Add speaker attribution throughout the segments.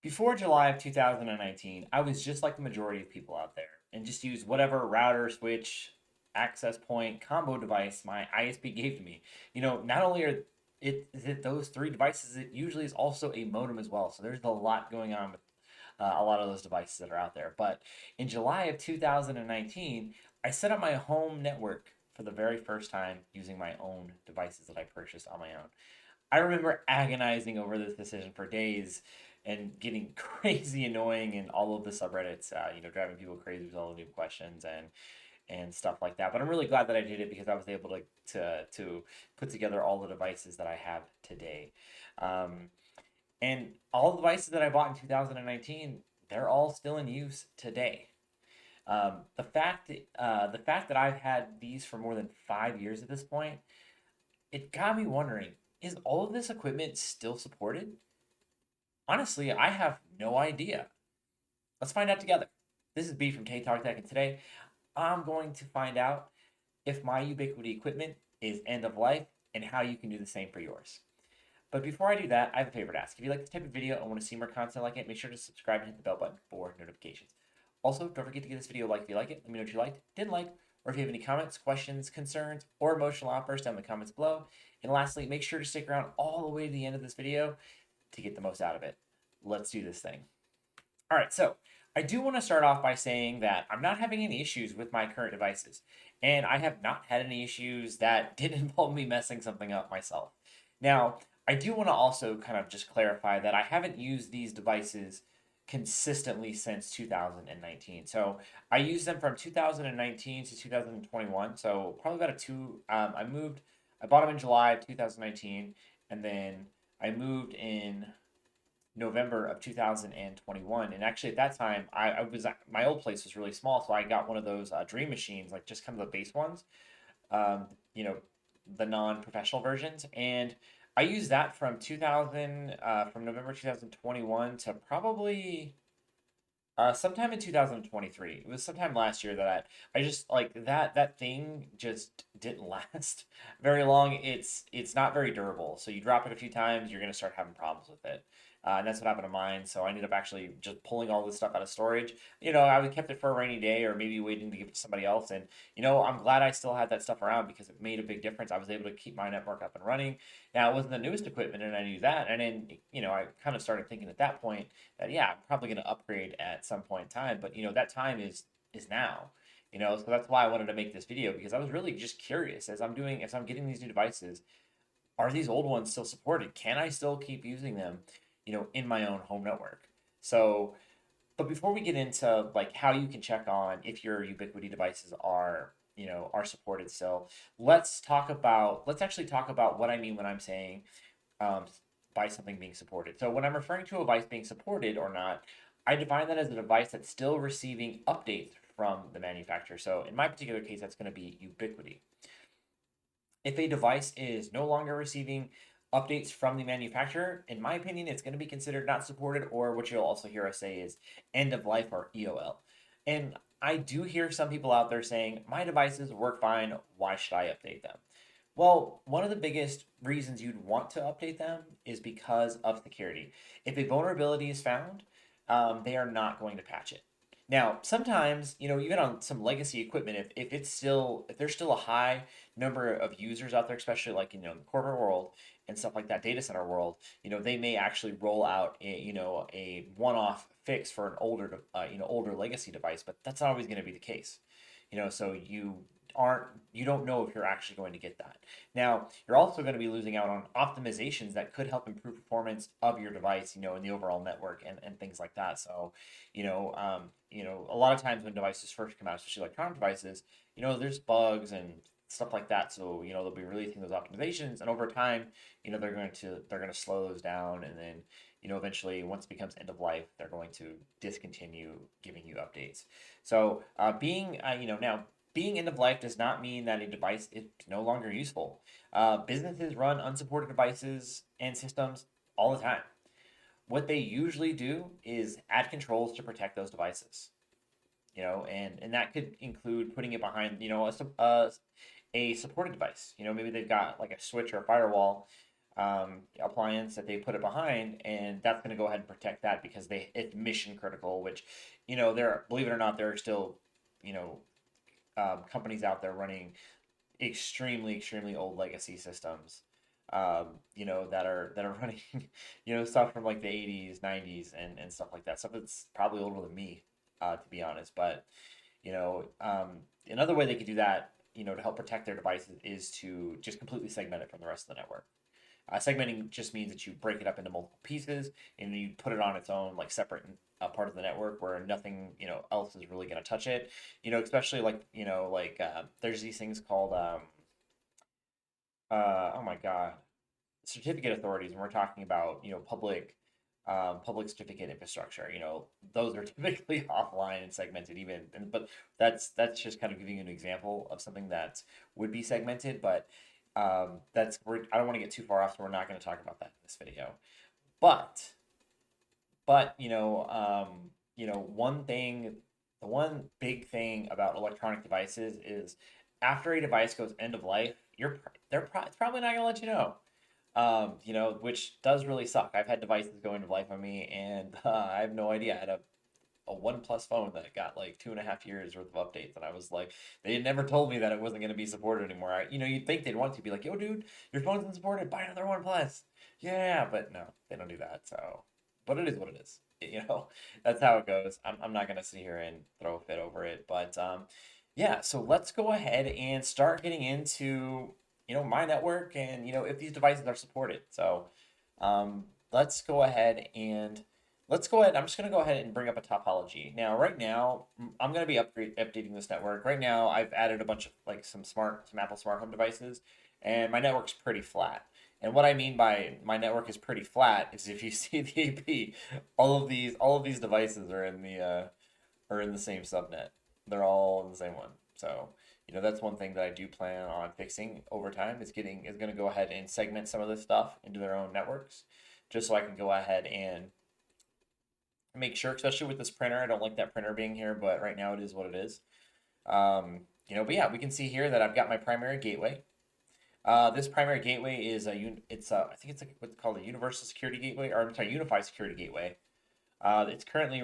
Speaker 1: Before July of 2019, I was just like the majority of people out there and just used whatever router, switch, access point, combo device my ISP gave to me. Not only is it those three devices, it usually is also a modem as well. So there's a lot going on with a lot of those devices that are out there. But in July of 2019, I set up my home network for the very first time using my own devices that I purchased on my own. I remember agonizing over this decision for days and getting crazy annoying in all of the subreddits, driving people crazy with all the new questions and stuff like that. But I'm really glad that I did it because I was able to put together all the devices that I have today. Um, and all the devices that I bought in 2019, they're all still in use today. The fact that I've had these for more than 5 years at this point, it got me wondering: is all of this equipment still supported? Honestly, I have no idea. Let's find out together. This is B from Tay Talk Tech, and today I'm going to find out if my Ubiquiti equipment is end of life and how you can do the same for yours. But before I do that, I have a favor to ask. If you like this type of video and want to see more content like it, make sure to subscribe and hit the bell button for notifications. Also, don't forget to give this video a like if you like it. Let me know what you liked, didn't like, or if you have any comments, questions, concerns, or emotional outbursts down in the comments below. And lastly, make sure to stick around all the way to the end of this video to get the most out of it. Let's do this thing. All right, so I do want to start off by saying that I'm not having any issues with my current devices, and I have not had any issues that did involve me messing something up myself. Now, I do want to also kind of just clarify that I haven't used these devices consistently since 2019. So I used them from 2019 to 2021. So probably about a two. I bought them in July of 2019, and then I moved in November of 2021. And actually, at that time, I was my old place was really small, so I got one of those Dream Machines, like just kind of the base ones, um, you know, the non-professional versions, and I used that from November 2021 to probably sometime in 2023. It was sometime last year that I just like that thing just didn't last very long. It's not very durable. So you drop it a few times, you're gonna start having problems with it. And that's what happened to mine. So I ended up actually just pulling all this stuff out of storage. I would kept it for a rainy day or maybe waiting to give it to somebody else. And I'm glad I still had that stuff around because it made a big difference. I was able to keep my network up and running. Now it wasn't the newest equipment, and I knew that. And then I kind of started thinking at that point that yeah, I'm probably going to upgrade at some point in time, but that time is now. So that's why I wanted to make this video because I was really just curious as I'm getting these new devices, are these old ones still supported? Can I still keep using them, in my own home network? So, but before we get into like how you can check on if your Ubiquiti devices are supported still, let's actually talk about what I mean when I'm saying um, by something being supported. So when I'm referring to a device being supported or not, I define that as a device that's still receiving updates from the manufacturer. So in my particular case, that's going to be Ubiquiti. If a device is no longer receiving updates from the manufacturer, in my opinion, it's going to be considered not supported, or what you'll also hear us say is end of life or EOL. And I do hear some people out there saying, my devices work fine, why should I update them? Well, one of the biggest reasons you'd want to update them is because of security. If a vulnerability is found, they are not going to patch it. Now, sometimes, even on some legacy equipment, if there's still a high number of users out there, especially like the corporate world and stuff like that, data center world, they may actually roll out a one-off fix for an older legacy device, but that's not always going to be the case. So you don't know if you're actually going to get that. Now, you're also going to be losing out on optimizations that could help improve performance of your device, in the overall network and things like that. So, a lot of times when devices first come out, especially electronic devices, there's bugs and stuff like that. So, they'll be releasing those optimizations, and over time, they're going to slow those down, and then eventually, once it becomes end of life, they're going to discontinue giving you updates. So, being end of life does not mean that a device is no longer useful. Businesses run unsupported devices and systems all the time. What they usually do is add controls to protect those devices. And that could include putting it behind, a supported device. Maybe they've got like a switch or a firewall, appliance that they put it behind, and that's going to go ahead and protect that because it's mission critical. Which, there, believe it or not, there are still, you know, companies out there running extremely old legacy systems, that are running, stuff from like the 80s, 90s, and stuff like that. Stuff that's probably older than me, to be honest. But another way they could do that, to help protect their devices is to just completely segment it from the rest of the network. Segmenting just means that you break it up into multiple pieces and you put it on its own, like separate part of the network where nothing, else is really going to touch it. Especially like, there's these things called, oh my God, certificate authorities. And we're talking about, public certificate infrastructure. Those are typically offline and segmented but that's just kind of giving you an example of something that would be segmented, but I don't want to get too far off, so we're not going to talk about that in this video. But one thing, the one big thing about electronic devices is after a device goes end of life, it's probably not going to let you know. Which does really suck. I've had devices go end of life on me, and I have no idea. I had a OnePlus phone that got like 2.5 years worth of updates, and I was like, they had never told me that it wasn't going to be supported anymore. You'd think they'd want to be like, yo, dude, your phone's been supported. Buy another OnePlus. Yeah, but no, they don't do that. So, but it is what it is. That's how it goes. I'm not going to sit here and throw a fit over it, but yeah. So let's go ahead and start getting into my network and if these devices are supported. So um, let's go ahead and I'm just going to go ahead and bring up a topology. Now, right now, I'm going to be updating this network. Right now, I've added a bunch of like some Apple smart home devices, and my network's pretty flat. And what I mean by my network is pretty flat is if you see the AP, all of these devices are in the same subnet. They're all in the same one. So, that's one thing that I do plan on fixing over time is going to go ahead and segment some of this stuff into their own networks, just so I can go ahead and make sure, especially with this printer. I don't like that printer being here, but right now it is what it is. But yeah, we can see here that I've got my primary gateway. This primary gateway is I think it's like what's called a universal security gateway, or I'm sorry, unified security gateway. It's currently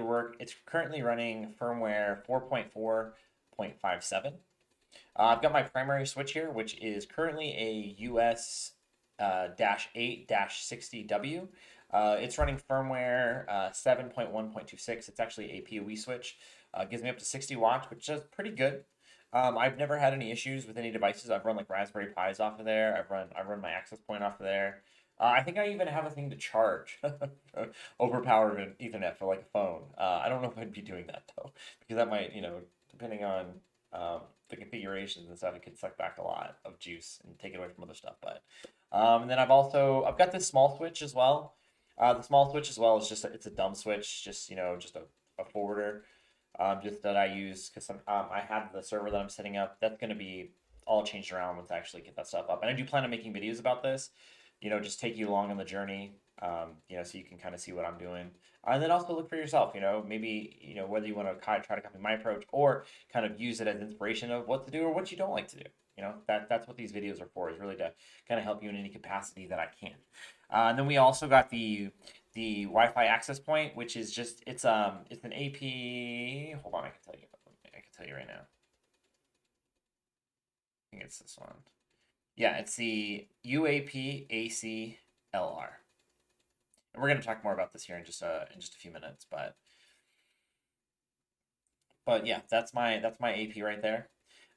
Speaker 1: running firmware 4.4.57. I've got my primary switch here, which is currently a US 8-60W. It's running firmware 7.1.26. It's actually a PoE switch. Gives me up to 60 watts, which is pretty good. I've never had any issues with any devices. I've run like Raspberry Pis off of there. I've run my access point off of there. I think I even have a thing to charge over power and Ethernet for like a phone. I don't know if I'd be doing that though, because that might, depending on the configurations and stuff, it could suck back a lot of juice and take it away from other stuff. But and then I've got this small switch as well. The small switch as well is it's a dumb switch, just just a forwarder, just that I use because I have the server that I'm setting up. That's going to be all changed around once I actually get that stuff up. And I do plan on making videos about this, just take you along on the journey, so you can kind of see what I'm doing. And then also look for yourself, maybe, whether you want to try to copy my approach or kind of use it as inspiration of what to do or what you don't like to do. That's what these videos are for, is really to kind of help you in any capacity that I can. And then we also got the Wi-Fi access point, which is it's an AP. Hold on, I can tell you. I can tell you right now. I think it's this one. Yeah, it's the UAP-AC-LR. And we're going to talk more about this here in just a few minutes, but yeah, that's my AP right there.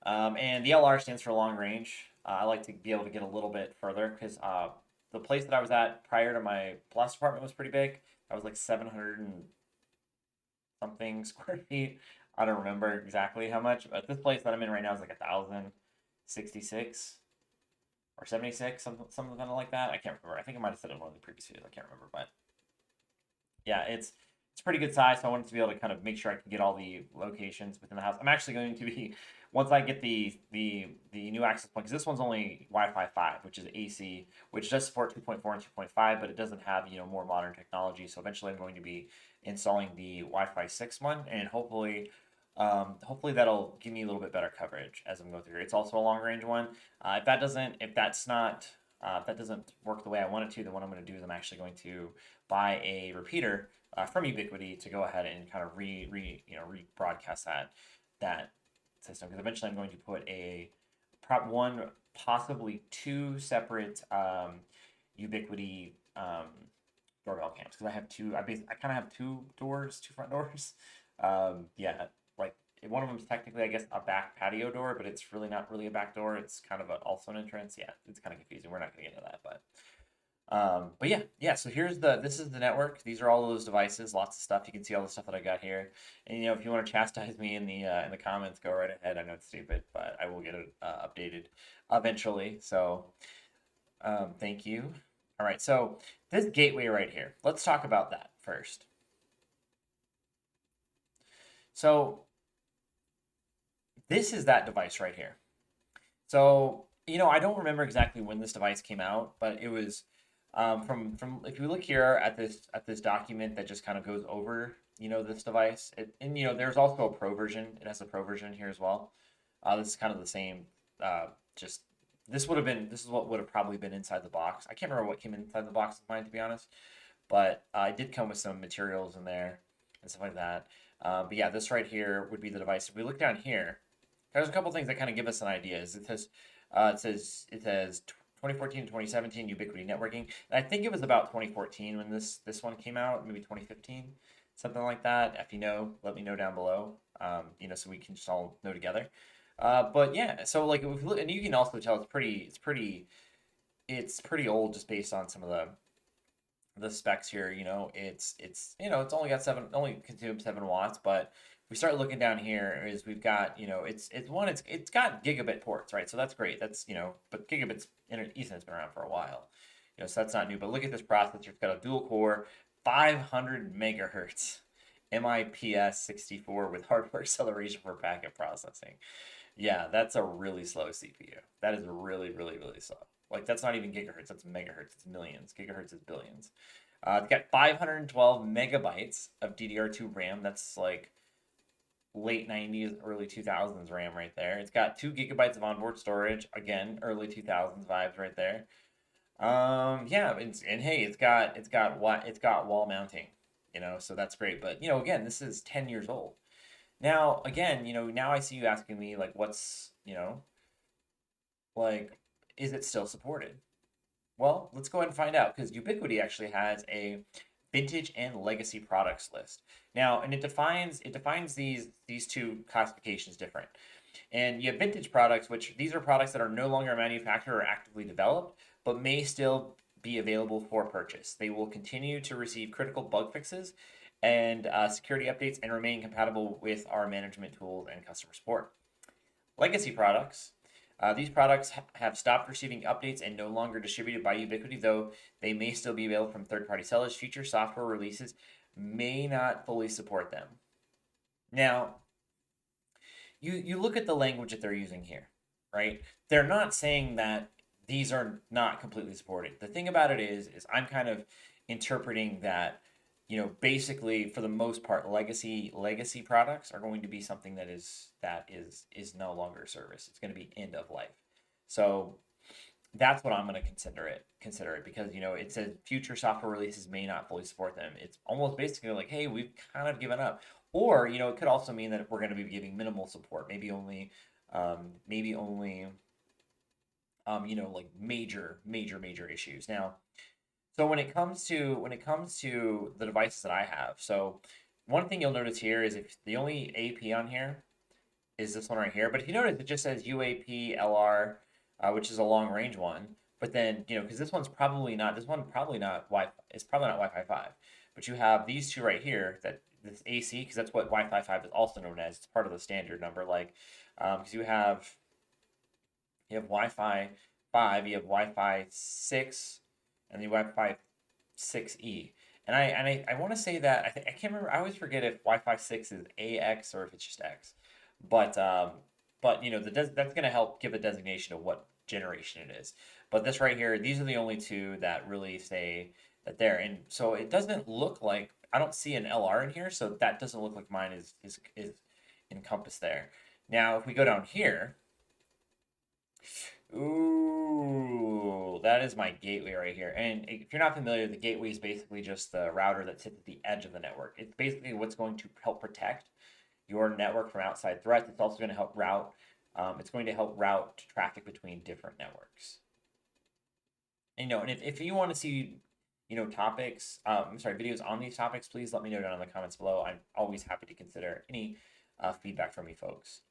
Speaker 1: And the LR stands for long range. I like to be able to get a little bit further because the place that I was at prior to my last apartment was pretty big. I was like 700 and something square feet. I don't remember exactly how much, but this place that I'm in right now is like 1,066 or 76, something kind of like that. I can't remember. I think I might have said it in one of the previous videos. I can't remember, but yeah, it's pretty good size. So I wanted to be able to kind of make sure I can get all the locations within the house. I'm actually going to be once I get the new access point, because this one's only Wi-Fi 5, which is AC, which does support 2.4 and 2.5, but it doesn't have more modern technology. So eventually, I'm going to be installing the Wi-Fi 6 one, and hopefully that'll give me a little bit better coverage as I'm going through here. It's also a long range one. If that's not If that doesn't work the way I want it to, then what I'm going to do is I'm actually going to buy a repeater from Ubiquiti to go ahead and kind of rebroadcast that system, because eventually I'm going to put a one, possibly two separate Ubiquiti doorbell cams, because I have two. I kind of have two doors, two front doors. Yeah, like one of them is technically, I guess, a back patio door, but it's really not really a back door. It's kind of also an entrance. Yeah, it's kind of confusing. We're not going to get into that, but yeah. So this is the network. These are all those devices. Lots of stuff. You can see all the stuff that I got here. And if you want to chastise me in the comments, go right ahead. I know it's stupid, but I will get it updated eventually. So thank you. All right. So this gateway right here. Let's talk about that first. So this is that device right here. So, I don't remember exactly when this device came out, but it was from if you look here at this document that just kind of goes over, this device. And there's also a pro version. It has a pro version here as well. This is kind of the same. Just this is what would have probably been inside the box. I can't remember what came inside the box of mine, to be honest, but it did come with some materials in there and stuff like that. But yeah, this right here would be the device. If we look down here, there's a couple things that kind of give us an idea. It says 2014 to 2017 Ubiquiti networking, and I think it was about 2014 when this one came out, maybe 2015, something like that. If you know, let me know down below. So we can just all know together. But yeah, so like if we look, and you can also tell it's pretty old just based on some of the specs here. It's only consumes 7 watts, but we start looking down here is we've got, it's got gigabit ports, right? So that's great. But gigabits Ethernet's been around for a while, so that's not new. But look at this processor. It's got a dual core, 500 megahertz MIPS 64 with hardware acceleration for packet processing. Yeah, that's a really slow CPU. That is really, really, really slow. Like that's not even gigahertz. That's megahertz. It's millions. Gigahertz is billions. It's got 512 megabytes of DDR2 RAM. That's like late 90s, early 2000s RAM right there. It's got 2 gigabytes of onboard storage. Again, early 2000s vibes right there. Yeah, and hey, it's got wall mounting, so that's great. But again, this is 10 years old. Now, again, now I see you asking me like, like, is it still supported? Well, let's go ahead and find out, because Ubiquiti actually has a vintage and legacy products list. Now, and it defines these two classifications different. And you have vintage products, which these are products that are no longer manufactured or actively developed, but may still be available for purchase. They will continue to receive critical bug fixes and security updates and remain compatible with our management tools and customer support. Legacy products. These products have stopped receiving updates and no longer distributed by Ubiquiti, though they may still be available from third-party sellers. Future software releases may not fully support them. Now, you look at the language that they're using here, right? They're not saying that these are not completely supported. The thing about it is I'm kind of interpreting that, basically for the most part, legacy products are going to be something that is no longer a service. It's going to be end of life. So that's what I'm going to consider it, because it says future software releases may not fully support them. It's almost basically like, hey, we've kind of given up. Or it could also mean that we're going to be giving minimal support, maybe only like major issues. Now, so when it comes to the devices that I have, so one thing you'll notice here is if the only AP on here is this one right here. But if you notice, it just says UAP-LR, which is a long range one. But then, because this one probably not Wi-Fi, it's probably not Wi-Fi 5. But you have these two right here, that this AC, because that's what Wi-Fi 5 is also known as. It's part of the standard number, like, because you have Wi-Fi 5, you have Wi-Fi 6, and the Wi-Fi 6E. And I want to say that I can't remember. I always forget if Wi-Fi 6 is AX or if it's just X. But that's going to help give a designation of what generation it is. But this right here, these are the only two that really say that there. And so it doesn't look like, I don't see an LR in here, so that doesn't look like mine is encompassed there. Now, if we go down here, Ooh, that is my gateway right here. And if you're not familiar, the gateway is basically just the router that sits at the edge of the network. It's basically what's going to help protect your network from outside threats. It's also going to help route. It's going to help route traffic between different networks. And and if you want to see, topics, I'm sorry, videos on these topics, please let me know down in the comments below. I'm always happy to consider any feedback from you folks.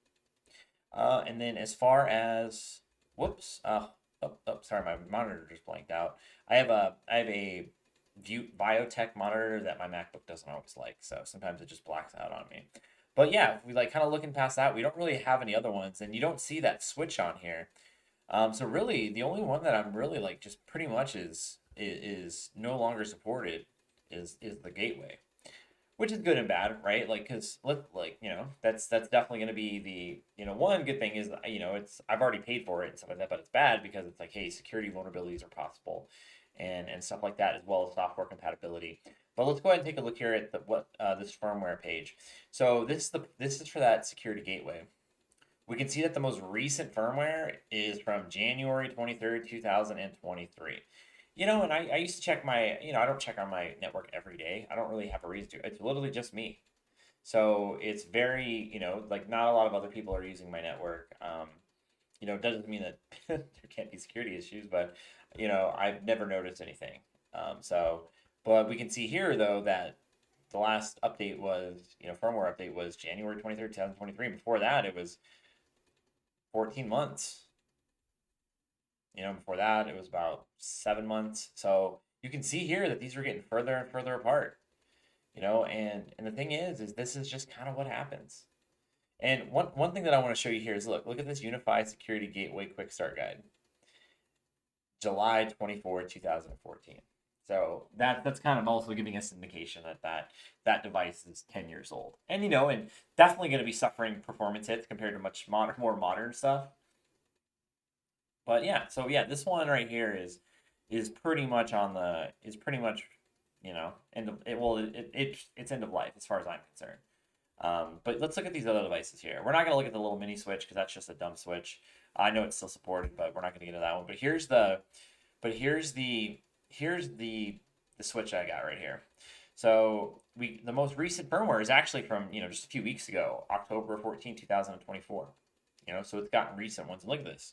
Speaker 1: And then as far as, whoops, sorry, my monitor just blanked out. I have a biotech monitor that my MacBook doesn't always like, so sometimes it just blacks out on me. But yeah, if we like kind of looking past that, we don't really have any other ones, and you don't see that switch on here. So really, the only one that I'm really like just pretty much is no longer supported is the gateway, which is good and bad, right? Like, cause like that's definitely going to be the one good thing is it's I've already paid for it and stuff like that, but it's bad because it's like, hey, security vulnerabilities are possible, and stuff like that, as well as software compatibility. But let's go ahead and take a look here at this firmware page. So this is for that security gateway. We can see that the most recent firmware is from January 23rd, 2023. And I used to check I don't check on my network every day. I don't really have a reason to. It's literally just me. So it's very, like not a lot of other people are using my network. It doesn't mean that there can't be security issues, but, I've never noticed anything. But we can see here though that the last update was, firmware update was January 23rd, 2023. Before that, it was 14 months. Before that, it was about 7 months. So you can see here that these are getting further and further apart. And the thing is this is just kind of what happens. And one thing that I want to show you here is look at this Unifi Security Gateway Quick Start Guide, July 24, 2014. So that's kind of also giving us an indication that device is 10 years old, and definitely going to be suffering performance hits compared to much more modern stuff. But yeah, so yeah, this one right here is pretty much end of it. Well, it's end of life as far as I'm concerned. But let's look at these other devices here. We're not going to look at the little mini switch because that's just a dumb switch. I know it's still supported, but we're not going to get into that one. But here's the switch I got right here. So the most recent firmware is actually from just a few weeks ago, October 14, 2024. So it's gotten recent ones. And look at this.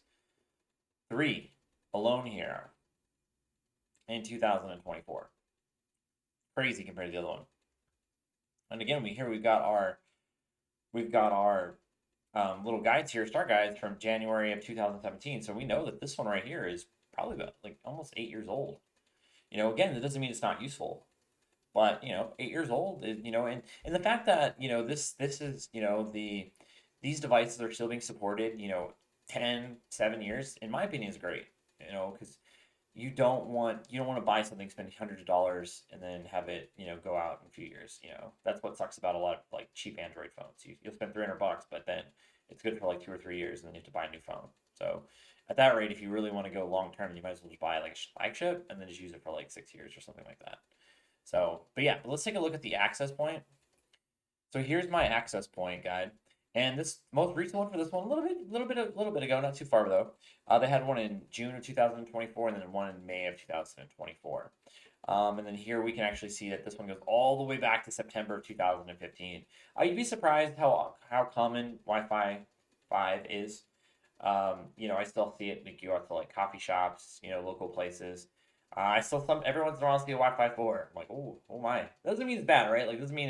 Speaker 1: 3 alone here in 2024. Crazy compared to the other one. And again, we've got our little guides here, start guides from January of 2017. So we know that this one right here is probably about like almost 8 years old. Again, that doesn't mean it's not useful, but 8 years old is, and the fact that this is these devices are still being supported 7 years, in my opinion, is great. Because you don't want to buy something, spend hundreds of dollars, and then have it go out in a few years. That's what sucks about a lot of like cheap Android phones. You'll spend $300, but then it's good for like 2 or 3 years, and then you have to buy a new phone. So at that rate, if you really want to go long term, you might as well just buy like a flagship and then just use it for like 6 years or something like that. So, but yeah, let's take a look at the access point. So here's my access point guide. And this most recent one for this one, a little bit ago, not too far though. They had one in June of 2024, and then one in May of 2024. And then here we can actually see that this one goes all the way back to September of 2015. You'd be surprised how common Wi-Fi 5 is. I still see it like you go out to like coffee shops, local places. I still every once in a while see a Wi-Fi 4. I'm like, oh my. That doesn't mean it's bad, right? Like, doesn't mean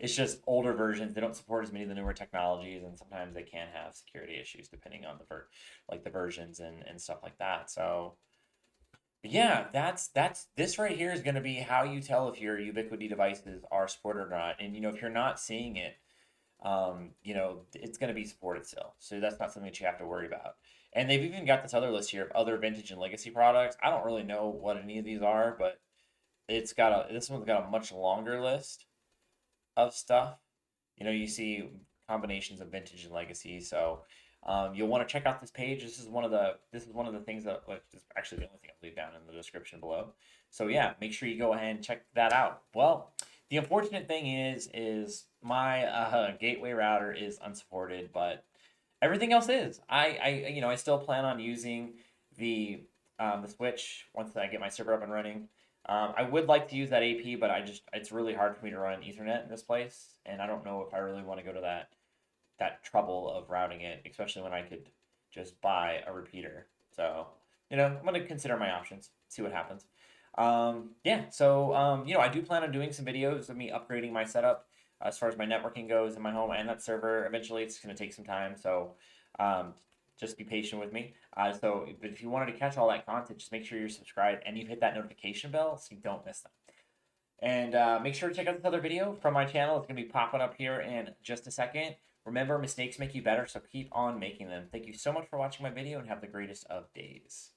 Speaker 1: it's just older versions. They don't support as many of the newer technologies, and sometimes they can have security issues depending on the versions and stuff like that. So, but yeah, that's this right here is going to be how you tell if your Ubiquiti devices are supported or not. And if you're not seeing it, it's going to be supported still. So that's not something that you have to worry about. And they've even got this other list here of other vintage and legacy products. I don't really know what any of these are, but this one's got a much longer list of stuff. You see combinations of vintage and legacy. So you'll want to check out this page. This is one of the things that is actually the only thing I'll leave down in the description below. So yeah, make sure you go ahead and check that out. Well, the unfortunate thing is my gateway router is unsupported, but Everything else is. I still plan on using the the switch once I get my server up and running. I would like to use that AP, but it's really hard for me to run Ethernet in this place, and I don't know if I really want to go to that trouble of routing it, especially when I could just buy a repeater. So, I'm gonna consider my options, see what happens. Yeah, so I do plan on doing some videos of me upgrading my setup as far as my networking goes in my home and that server. Eventually, it's gonna take some time, so um, just be patient with me. But if you wanted to catch all that content, just make sure you're subscribed and you've hit that notification bell so you don't miss them. And make sure to check out this other video from my channel. It's going to be popping up here in just a second. Remember, mistakes make you better, so keep on making them. Thank you so much for watching my video and have the greatest of days.